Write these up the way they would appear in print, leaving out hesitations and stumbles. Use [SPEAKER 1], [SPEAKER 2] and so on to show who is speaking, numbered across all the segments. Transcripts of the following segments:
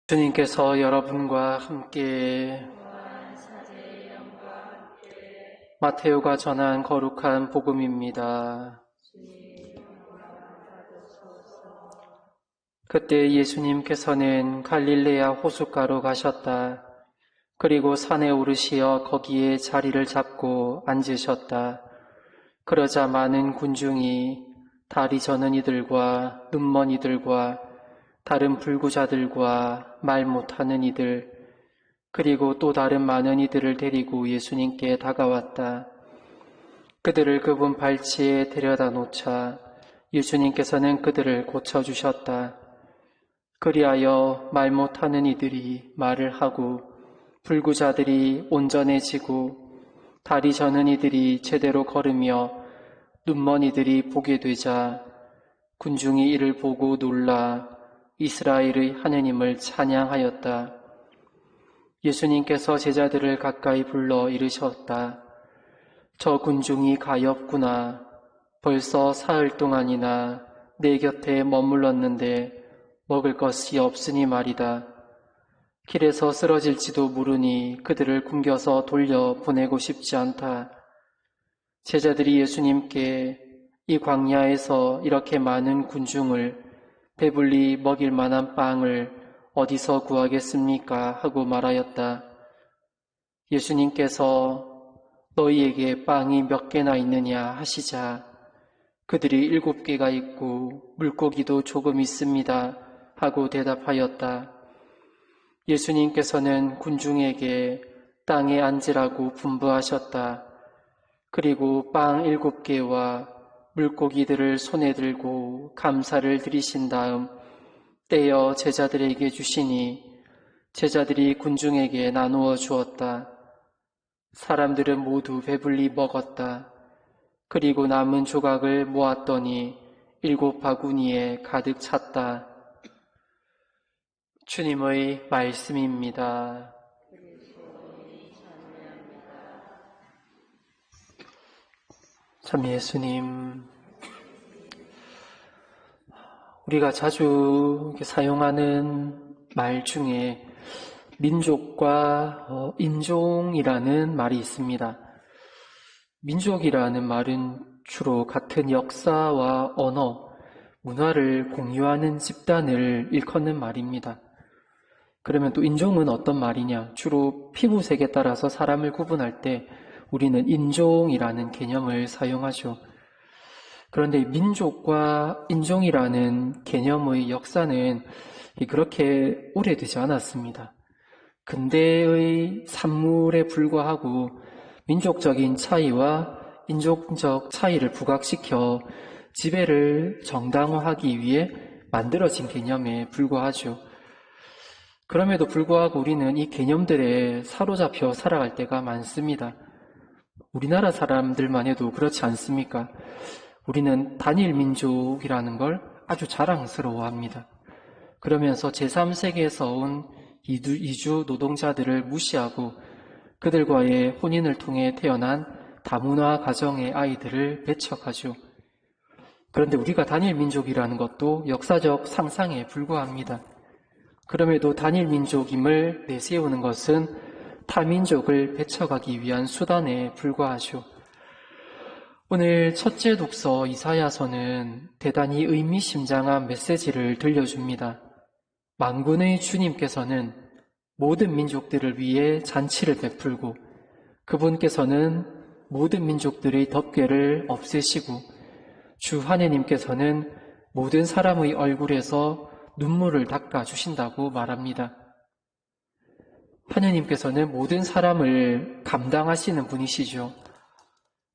[SPEAKER 1] 주님께서 여러분과 함께 마테오가 전한 거룩한 복음입니다. 그때 예수님께서는 갈릴레아 호숫가로 가셨다. 그리고 산에 오르시어 거기에 자리를 잡고 앉으셨다. 그러자 많은 군중이 다리 저는 이들과 눈먼 이들과 다른 불구자들과 말 못하는 이들, 그리고 또 다른 많은 이들을 데리고 예수님께 다가왔다. 그들을 그분 발치에 데려다 놓자 예수님께서는 그들을 고쳐주셨다. 그리하여 말 못하는 이들이 말을 하고 불구자들이 온전해지고 다리 저는 이들이 제대로 걸으며 눈먼 이들이 보게 되자 군중이 이를 보고 놀라 이스라엘의 하느님을 찬양하였다. 예수님께서 제자들을 가까이 불러 이르셨다. 저 군중이 가엾구나. 벌써 사흘 동안이나 내 곁에 머물렀는데 먹을 것이 없으니 말이다. 길에서 쓰러질지도 모르니 그들을 굶겨서 돌려 보내고 싶지 않다. 제자들이 예수님께 이 광야에서 이렇게 많은 군중을 배불리 먹일 만한 빵을 어디서 구하겠습니까? 하고 말하였다. 예수님께서 너희에게 빵이 몇 개나 있느냐 하시자 그들이 7개가 있고 물고기도 조금 있습니다 하고 대답하였다. 예수님께서는 군중에게 땅에 앉으라고 분부하셨다. 그리고 빵 7개와 물고기들을 손에 들고 감사를 드리신 다음 떼어 제자들에게 주시니 제자들이 군중에게 나누어 주었다. 사람들은 모두 배불리 먹었다. 그리고 남은 조각을 모았더니 7 바구니에 가득 찼다. 주님의 말씀입니다. 참 예수님, 우리가 자주 사용하는 말 중에 민족과 인종이라는 말이 있습니다. 민족이라는 말은 주로 같은 역사와 언어, 문화를 공유하는 집단을 일컫는 말입니다. 그러면 또 인종은 어떤 말이냐? 주로 피부색에 따라서 사람을 구분할 때 우리는 인종이라는 개념을 사용하죠. 그런데 민족과 인종이라는 개념의 역사는 그렇게 오래되지 않았습니다. 근대의 산물에 불과하고 민족적인 차이와 인종적 차이를 부각시켜 지배를 정당화하기 위해 만들어진 개념에 불과하죠. 그럼에도 불구하고 우리는 이 개념들에 사로잡혀 살아갈 때가 많습니다. 우리나라 사람들만 해도 그렇지 않습니까? 우리는 단일 민족이라는 걸 아주 자랑스러워합니다. 그러면서 제3세계에서 온 이주 노동자들을 무시하고 그들과의 혼인을 통해 태어난 다문화 가정의 아이들을 배척하죠. 그런데 우리가 단일 민족이라는 것도 역사적 상상에 불과합니다. 그럼에도 단일 민족임을 내세우는 것은 타민족을 배척하기 위한 수단에 불과하죠. 오늘 첫째 독서 이사야서는 대단히 의미심장한 메시지를 들려줍니다. 만군의 주님께서는 모든 민족들을 위해 잔치를 베풀고 그분께서는 모든 민족들의 덮개를 없애시고 주 하느님께서는 모든 사람의 얼굴에서 눈물을 닦아주신다고 말합니다. 하느님께서는 모든 사람을 감당하시는 분이시죠.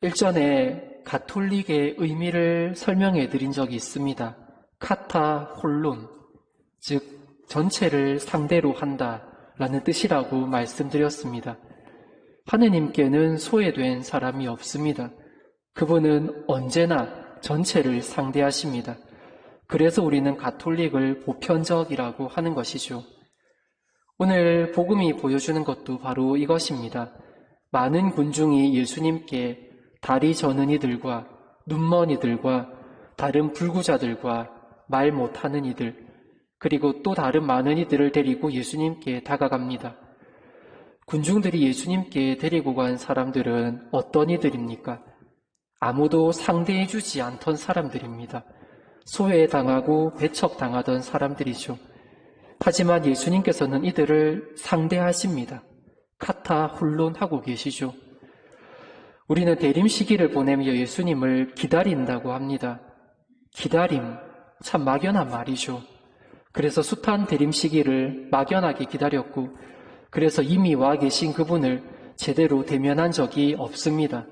[SPEAKER 1] 일전에 가톨릭의 의미를 설명해 드린 적이 있습니다. 카타 홀론, 즉 전체를 상대로 한다라는 뜻이라고 말씀드렸습니다. 하느님께는 소외된 사람이 없습니다. 그분은 언제나 전체를 상대하십니다. 그래서 우리는 가톨릭을 보편적이라고 하는 것이죠. 오늘 복음이 보여주는 것도 바로 이것입니다. 많은 군중이 예수님께 다리 저는 이들과 눈먼 이들과 다른 불구자들과 말 못하는 이들 그리고 또 다른 많은 이들을 데리고 예수님께 다가갑니다. 군중들이 예수님께 데리고 간 사람들은 어떤 이들입니까? 아무도 상대해주지 않던 사람들입니다. 소외당하고 배척당하던 사람들이죠. 하지만 예수님께서는 이들을 상대하십니다. 카타 훌론하고 계시죠. 우리는 대림 시기를 보내며 예수님을 기다린다고 합니다. 기다림, 참 막연한 말이죠. 그래서 숱한 대림 시기를 막연하게 기다렸고, 그래서 이미 와 계신 그분을 제대로 대면한 적이 없습니다.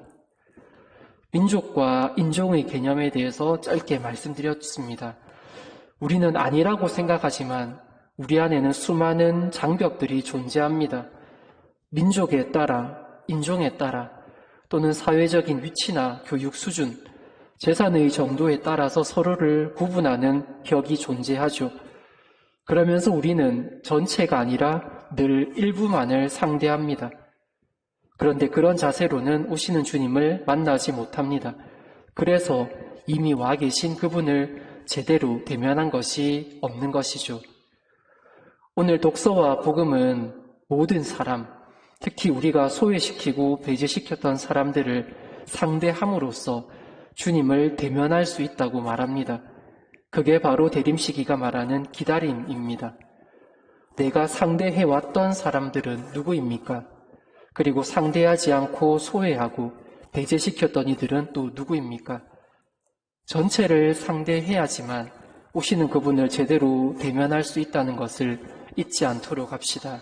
[SPEAKER 1] 민족과 인종의 개념에 대해서 짧게 말씀드렸습니다. 우리는 아니라고 생각하지만 우리 안에는 수많은 장벽들이 존재합니다. 민족에 따라, 인종에 따라, 또는 사회적인 위치나 교육 수준, 재산의 정도에 따라서 서로를 구분하는 벽이 존재하죠. 그러면서 우리는 전체가 아니라 늘 일부만을 상대합니다. 그런데 그런 자세로는 오시는 주님을 만나지 못합니다. 그래서 이미 와 계신 그분을 제대로 대면한 것이 없는 것이죠. 오늘 독서와 복음은 모든 사람, 특히 우리가 소외시키고 배제시켰던 사람들을 상대함으로써 주님을 대면할 수 있다고 말합니다. 그게 바로 대림시기가 말하는 기다림입니다. 내가 상대해왔던 사람들은 누구입니까? 그리고 상대하지 않고 소외하고 배제시켰던 이들은 또 누구입니까? 전체를 상대해야지만 오시는 그분을 제대로 대면할 수 있다는 것을 잊지 않도록 합시다.